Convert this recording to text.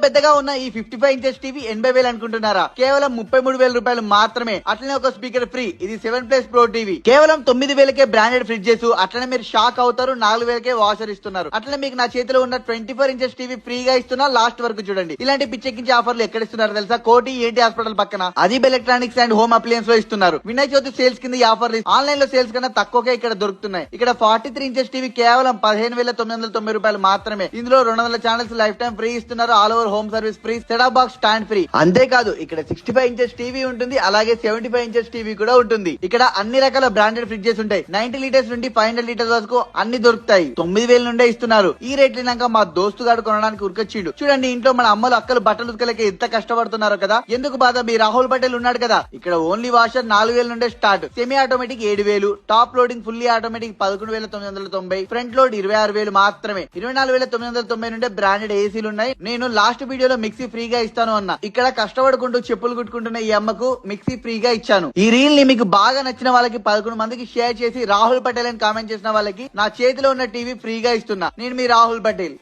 పెద్దగా ఉన్న ఈ 55 ఇంచెస్ టీవీ 80,000 అనుకుంటున్నారా? కేవలం 33,000 రూపాయలు మాత్రమే. అట్లనే ఒక స్పీకర్ ఫ్రీ. ఇది 7+ ప్రో టీవీ కేవలం 9,000కే బ్రాండెడ్ ఫ్రిడ్జెస్. అట్లనే మీరు షాక్ అవుతారు, 4,000కే వాషర్ ఇస్తున్నారు. అట్లనే మీకు నా చేతిలో ఉన్న 24 ఇంచెస్ టీవీ ఫ్రీగా ఇస్తున్నా. లాస్ట్ వరకు చూడండి. ఇలాంటి పిచ్చెక్కించే ఆఫర్లు ఎక్కడ ఇస్తున్నారు తెలుసా? కోటి ఏంటి హాస్పిటల్ పక్కన అదీబ్ ఎలక్ట్రానిక్స్ అండ్ హోమ్ అప్లయన్స్ లో ఇస్తున్నారు. వినాయక చవితి సేల్స్ కింద ఈ ఆఫర్లు ఆన్లైన్ లో సేల్స్ కన్నా తక్కువకే ఇక్కడ దొరుకుతున్నాయి. ఇక్కడ 43 ఇంచెస్ టీవీ కేవలం 15,990 రూపాయలు మాత్రమే. ఇందులో 200 ఛానల్స్ లైఫ్ టైం ఫ్రీ ఇస్తున్నారు. All over home service free, setup box stand free. అంతేకాదు ఇక్కడ 65 ఇంచెస్ టీవీ ఉంటుంది, అలాగే 75 ఇంచెస్ టీవీ కూడా ఉంటుంది. ఇక్కడ అన్ని రకాల బ్రాండెడ్ ఫ్రిడ్జెస్ ఉంటాయి. 90 లీటర్స్ నుండి 500 లీటర్స్ వరకు అన్ని దొరుకుతాయి. 9,000 నుండే ఇస్తున్నారు. ఈ రేట్లు మా దోస్తు గారు కొనడానికి ఉరికొచ్చిండు. చూడండి, ఇంట్లో మన అమ్మలు అక్కలు బట్టలు ఉతకలేక ఎంత కష్టపడుతున్నారో కదా. ఎందుకు బాధ? మీ రాహుల్ పటేల్ ఉన్నాడు కదా. ఇక్కడ ఓన్లీ వాషర్ 4,000 నుండే start. Semi automatic 7,000, top loading fully automatic 11,990, front load 26,000 మాత్రమే. 24,990 నుండే బ్రాండెడ్ ఏసీలు ఉన్నాయి. నేను లాస్ట్ వీడియోలో మిక్సీ ఫ్రీగా ఇస్తాను అన్నా. ఇక్కడ కష్టపడుకుంటూ చెప్పులు కుట్టుకుంటున్న ఈ అమ్మకు మిక్సీ ఫ్రీగా ఇచ్చాను. ఈ రీల్ ని మీకు బాగా నచ్చిన వాళ్ళకి 11 మందికి షేర్ చేసి రాహుల్ పటేల్ అని కామెంట్ చేసిన వాళ్ళకి నా చేతిలో ఉన్న టీవీ ఫ్రీగా ఇస్తున్నా. నేను మీ రాహుల్ పటేల్.